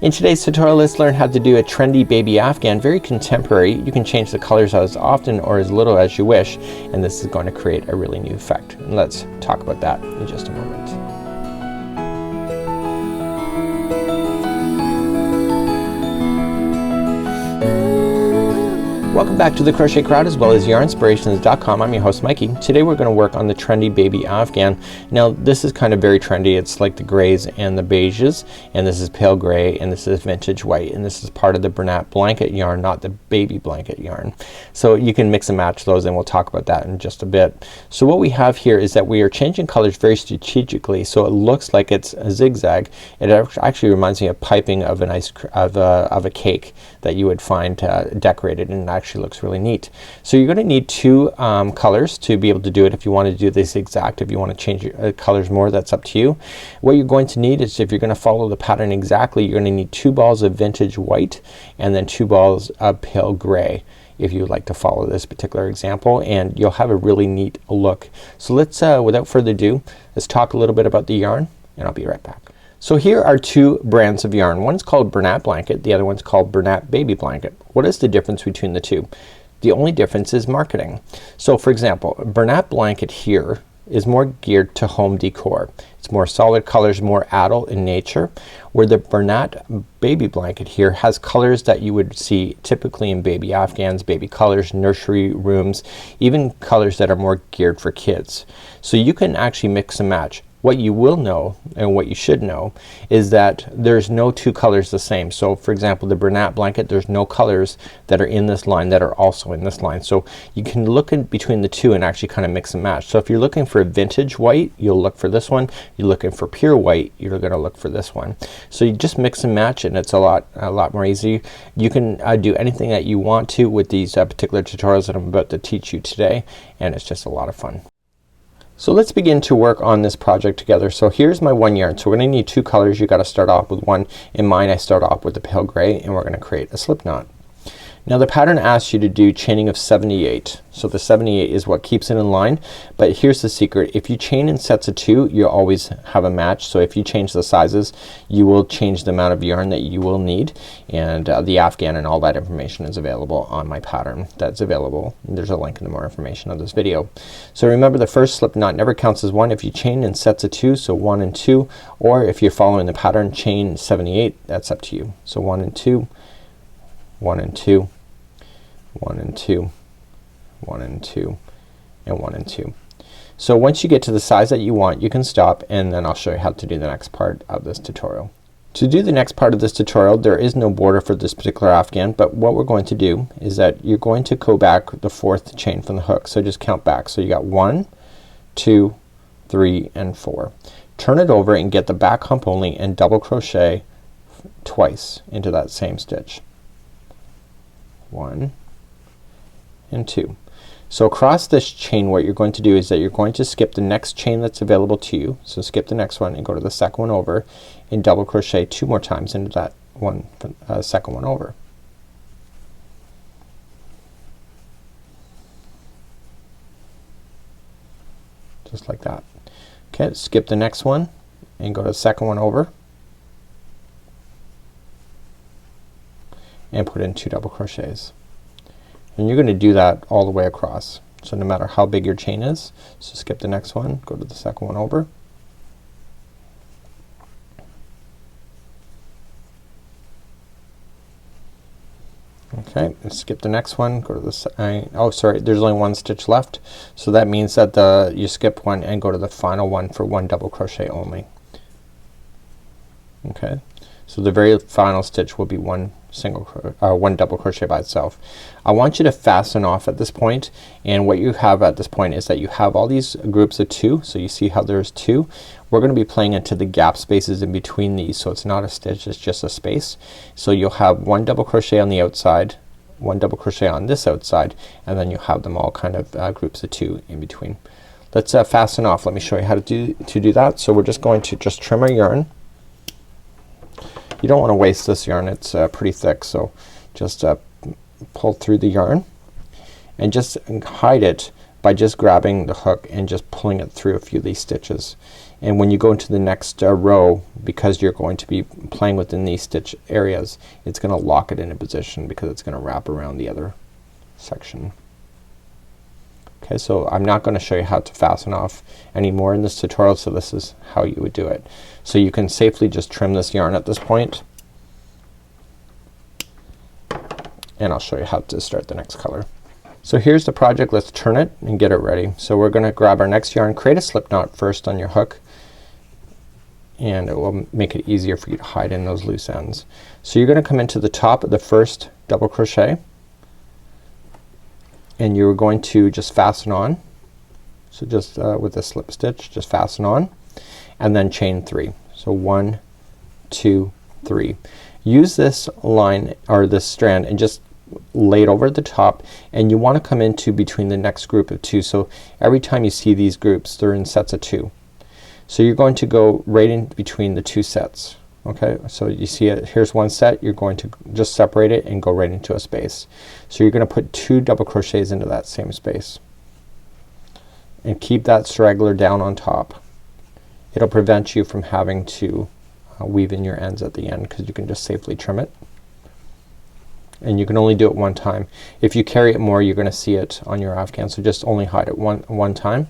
In today's tutorial, let's learn how to do a trendy baby afghan, very contemporary. You can change the colors as often or as little as you wish, and this is going to create a really new effect. And let's talk about that in just a moment. Welcome back to the Crochet Crowd as well as yarnspirations.com. I'm your host Mikey. Today we're going to work on the trendy baby afghan. Now this is kind of very trendy. It's like the grays and the beiges, and this is pale gray, and this is vintage white, and this is part of the Bernat blanket yarn, not the baby blanket yarn. So you can mix and match those, and we'll talk about that in just a bit. So what we have here is that we are changing colors very strategically, so it looks like it's a zigzag. It actually reminds me of piping of an of a cake that you would find decorated, and actually looks really neat. So you're going to need two colors to be able to do it. If you want to do this exact, if you want to change your colors more, that's up to you. What you're going to need is, if you're going to follow the pattern exactly, you're going to need 2 balls of vintage white and then 2 balls of pale gray, if you would like to follow this particular example, and you'll have a really neat look. So let's without further ado, let's talk a little bit about the yarn, and I'll be right back. So here are two brands of yarn. One's called Bernat blanket, the other one's called Bernat baby blanket. What is the difference between the two? The only difference is marketing. So for example, Bernat blanket here is more geared to home decor. It's more solid colors, more adult in nature, where the Bernat baby blanket here has colors that you would see typically in baby afghans, baby colors, nursery rooms, even colors that are more geared for kids. So you can actually mix and match. What you will know, and what you should know, is that there's no two colors the same. So for example, the Bernat blanket, there's no colors that are in this line that are also in this line. So you can look in between the two and actually kind of mix and match. So if you're looking for a vintage white, you'll look for this one. You're looking for pure white, you're gonna look for this one. So you just mix and match, and it's a lot more easy. You can do anything that you want to with these particular tutorials that I'm about to teach you today, and it's just a lot of fun. So let's begin to work on this project together. So here's my one yarn. So we're gonna need two colors. You gotta start off with one. In mine I start off with the pale gray, and we're gonna create a slip knot. Now the pattern asks you to do chaining of 78. So the 78 is what keeps it in line, but here's the secret. If you chain in sets of 2, you always have a match. So if you change the sizes, you will change the amount of yarn that you will need, and the afghan and all that information is available on my pattern. That's available. There's a link in the more information of this video. So remember, the first slip knot never counts as one if you chain in sets of 2, so 1 and 2, or if you're following the pattern, chain 78. That's up to you. So 1 and 2, 1 and 2, 1 and 2, 1 and 2, and 1 and 2. So once you get to the size that you want, you can stop, and then I'll show you how to do the next part of this tutorial. To do the next part of this tutorial, there is no border for this particular afghan, but what we're going to do is that you're going to go back the 4th chain from the hook. So just count back. So you got 1, 2, 3, and 4. Turn it over and get the back hump only, and double crochet twice into that same stitch. 1 and 2. So across this chain, what you're going to do is that you're going to skip the next chain that's available to you. So skip the next one and go to the second one over, and double crochet 2 more times into that one second one over. Just like that. Okay, skip the next one and go to the second one over, and put in 2 double crochets. And you're gonna do that all the way across. So no matter how big your chain is, so skip the next one, go to the second one over, okay, and skip the next one, go to the oh sorry, there's only one stitch left, so that means that you skip one and go to the final one for 1 double crochet only. Okay, so the very final stitch will be one double crochet by itself. I want you to fasten off at this point, and what you have at this point is that you have all these groups of 2. So you see how there's 2. We're gonna be playing into the gap spaces in between these, so it's not a stitch, it's just a space. So you'll have 1 double crochet on the outside, 1 double crochet on this outside, and then you'll have them all kind of groups of 2 in between. Let's fasten off. Let me show you how to do that. So we're just going to trim our yarn. You don't want to waste this yarn. It's pretty thick, so just pull through the yarn and just hide it by just grabbing the hook and just pulling it through a few of these stitches. and when you go into the next row, because you're going to be playing within these stitch areas, it's gonna lock it into position because it's gonna wrap around the other section. Okay, so I'm not gonna show you how to fasten off anymore in this tutorial, so this is how you would do it. So you can safely just trim this yarn at this point, and I'll show you how to start the next color. So here's the project. Let's turn it and get it ready. So we're gonna grab our next yarn, create a slip knot first on your hook, and it will make it easier for you to hide in those loose ends. So you're gonna come into the top of the first double crochet, and you're going to just fasten on. So just with a slip stitch, just fasten on, and then chain 3. So 1, 2, 3. Use this line or this strand and just lay it over the top, and you wanna come into between the next group of 2. So every time you see these groups, they're in sets of 2. So you're going to go right in between the 2 sets. Okay, so you see it, here's one set, you're going to just separate it and go right into a space. So you're gonna put 2 double crochets into that same space, and keep that straggler down on top. It'll prevent you from having to weave in your ends at the end, because you can just safely trim it, and you can only do it one time. If you carry it more, you're gonna see it on your afghan, so just only hide it one time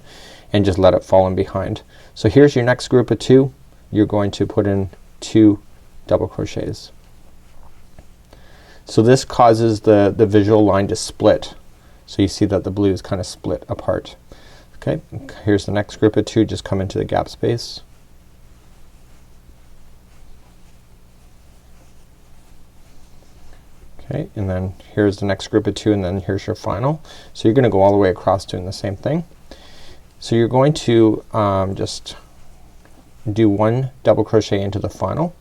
and just let it fall in behind. So here's your next group of 2. You're going to put in 2 double crochets. So this causes the visual line to split. So you see that the blue is kind of split apart. Okay, here's the next group of 2. Just come into the gap space. Okay, and then here's the next group of 2, and then here's your final. So you're gonna go all the way across doing the same thing. So you're going to just do 1 double crochet into the final,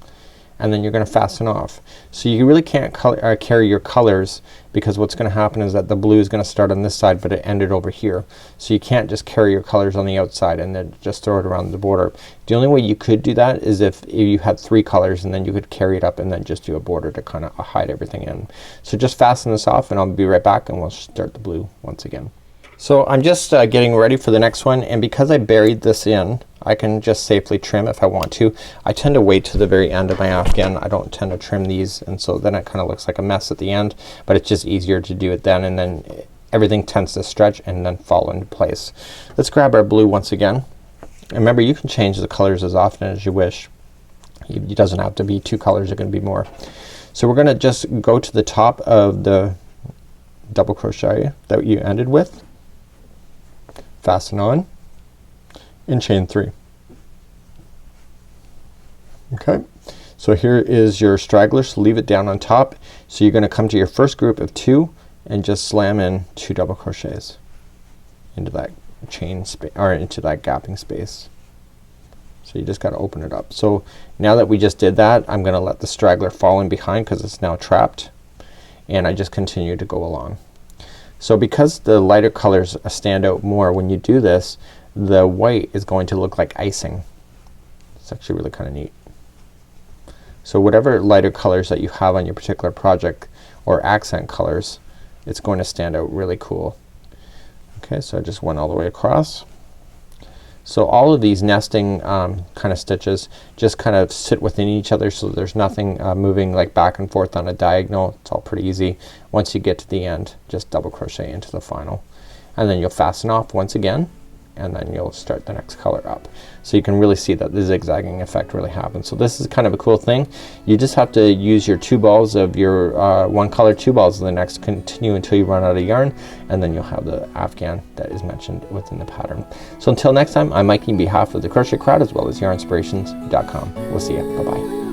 and then you're gonna fasten off. So you really can't carry your colors, because what's gonna happen is that the blue is gonna start on this side, but it ended over here. So you can't just carry your colors on the outside and then just throw it around the border. The only way you could do that is if you had 3 colors, and then you could carry it up and then just do a border to kind of hide everything in. So just fasten this off, and I'll be right back, and we'll start the blue once again. So I'm just getting ready for the next one, and because I buried this in, I can just safely trim if I want to. I tend to wait to the very end of my afghan. I don't tend to trim these, and so then it kind of looks like a mess at the end, but it's just easier to do it then, and then everything tends to stretch and then fall into place. Let's grab our blue once again. And remember, you can change the colors as often as you wish. It doesn't have to be 2 colors, it can be more. So we're gonna just go to the top of the double crochet that you ended with, fasten on, and chain 3. Okay, so here is your straggler, so leave it down on top. So you're gonna come to your first group of 2 and just slam in 2 double crochets into that chain space, or into that gapping space. So you just gotta open it up. So now that we just did that, I'm gonna let the straggler fall in behind because it's now trapped, and I just continue to go along. So because the lighter colors stand out more when you do this, the white is going to look like icing. It's actually really kind of neat. So whatever lighter colors that you have on your particular project, or accent colors, it's going to stand out really cool. Okay, so I just went all the way across. So all of these nesting kind of stitches just kind of sit within each other, so there's nothing moving like back and forth on a diagonal. It's all pretty easy. Once you get to the end, just double crochet into the final, and then you'll fasten off once again, and then you'll start the next color up. So you can really see that the zigzagging effect really happens. So this is kind of a cool thing. You just have to use your 2 balls of your one color, 2 balls of the next, continue until you run out of yarn, and then you'll have the afghan that is mentioned within the pattern. So until next time, I'm Mikey on behalf of the Crochet Crowd as well as yarnspirations.com. We'll see you. Bye bye.